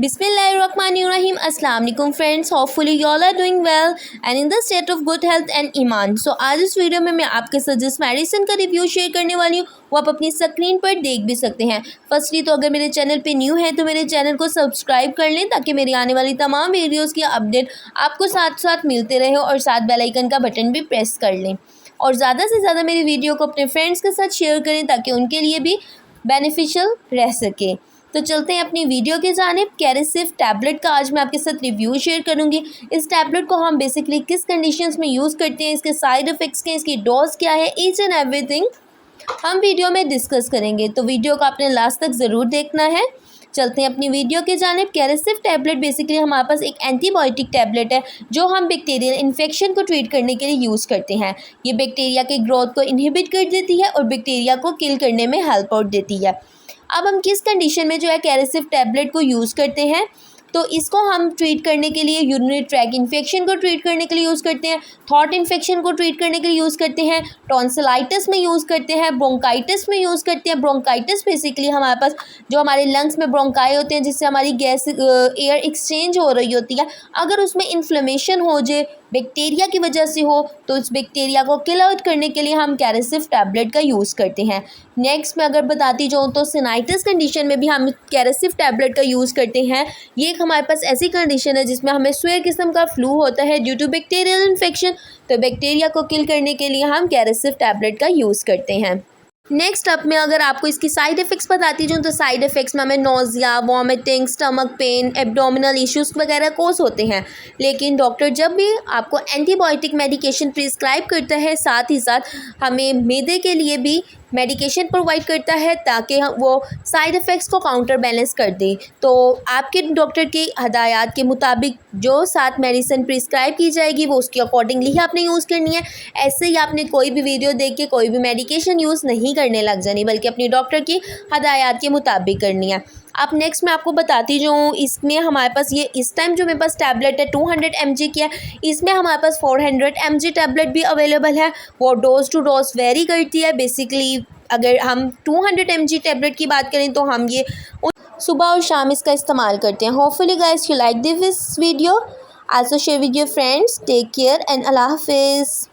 Bismillahirrahmanirrahim. Assalamu alaikum friends. Hopefully you all are doing well and in the state of good health and Iman. So आज इस video में मैं आपके साथ जिस मेडिसिन का रिव्यू शेयर करने वाली हूँ वो आप अपनी स्क्रीन पर देख भी सकते हैं। फर्स्टली तो अगर मेरे चैनल पे न्यू है तो मेरे चैनल को सब्सक्राइब कर लें ताकि मेरी आने वाली तमाम वीडियोज़ की अपडेट आपको साथ साथ मिलते रहे और साथ बेल आइकन का बटन भी प्रेस कर लें और ज़्यादा से ज़्यादा मेरी वीडियो को अपने फ्रेंड्स के साथ शेयर करें ताकि उनके लिए भी बेनिफिशियल रह सके। तो चलते हैं अपनी वीडियो के जानिब। कैरेसिव टैबलेट का आज मैं आपके साथ रिव्यू शेयर करूंगी। इस टैबलेट को हम बेसिकली किस कंडीशंस में यूज़ करते हैं, इसके साइड इफ़ेक्ट्स क्या हैं, इसकी डोज क्या है, ईच एंड एवरीथिंग हम वीडियो में डिस्कस करेंगे। तो वीडियो को आपने लास्ट तक ज़रूर देखना है। चलते हैं अपनी वीडियो के जानिब। कैरेसिव टैबलेट बेसिकली हमारे पास एक एंटीबायोटिक टैबलेट है जो हम बैक्टीरियल इन्फेक्शन को ट्रीट करने के लिए यूज़ करते हैं। ये बैक्टीरिया के ग्रोथ को इनहिबिट कर देती है और बैक्टीरिया को किल करने में हेल्प आउट देती है। अब हम किस कंडीशन में जो है कैरेसिव टैबलेट को यूज़ करते हैं, तो इसको हम ट्रीट करने के लिए यूरिनरी ट्रैक इन्फेक्शन को ट्रीट करने के लिए यूज़ करते हैं, थ्रोट इन्फेक्शन को ट्रीट करने के लिए यूज़ करते हैं, टॉन्सिलाइटिस में यूज़ करते हैं, ब्रोंकाइटिस में यूज़ करते हैं। ब्रोंकाइटिस बेसिकली हमारे पास जो हमारे लंग्स में ब्रोंकाई होते हैं जिससे हमारी गैस एयर एक्सचेंज हो रही होती है, अगर उसमें इन्फ्लेमेशन हो जाए बैक्टीरिया की वजह से हो तो इस बैक्टीरिया को किल आउट करने के लिए हम कैरेसिव टैबलेट का यूज़ करते हैं। नेक्स्ट मैं अगर बताती जाऊँ तो सिनाइटिस कंडीशन में भी हम कैरेसिव टैबलेट का यूज़ करते हैं। ये एक हमारे पास ऐसी कंडीशन है जिसमें हमें स्वेयर किस्म का फ्लू होता है ड्यू टू बैक्टीरियल इन्फेक्शन, तो बैक्टीरिया को किल करने के लिए हम कैरेसिव टैबलेट का यूज़ करते हैं। नेक्स्ट अप में अगर आपको इसकी साइड इफ़ेक्ट्स बताती जाऊँ तो साइड इफ़ेक्ट्स में हमें nausea, vomiting, stomach pain, abdominal issues वगैरह कोस होते हैं। लेकिन डॉक्टर जब भी आपको एंटीबायोटिक मेडिकेशन प्रिस्क्राइब करता है साथ ही साथ हमें मैदे के लिए भी मेडिकेशन प्रोवाइड करता है ताकि वो साइड इफ़ेक्ट्स को काउंटर बैलेंस कर दे। तो आपके डॉक्टर की हदायत के मुताबिक जो साथ मेडिसिन प्रिस्क्राइब की जाएगी वो उसके अकॉर्डिंगली ही आपने यूज़ करनी है। ऐसे ही आपने कोई भी वीडियो देख के कोई भी मेडिकेशन यूज़ नहीं करने लग जानी, बल्कि अपनी डॉक्टर की हदायत के मुताबिक करनी है। अब नेक्स्ट मैं आपको बताती जाऊँ, इसमें हमारे पास ये इस टाइम जो मेरे पास टैबलेट है 200 mg की है, इसमें हमारे पास 400 mg टैबलेट भी अवेलेबल है। वो डोज टू डोज वेरी करती है। बेसिकली अगर हम 200 mg टैबलेट की बात करें तो हम ये सुबह और शाम इसका इस्तेमाल करते हैं। Hopefully guys you like this video, also share with your friends. Take care and Allah हाफिज़।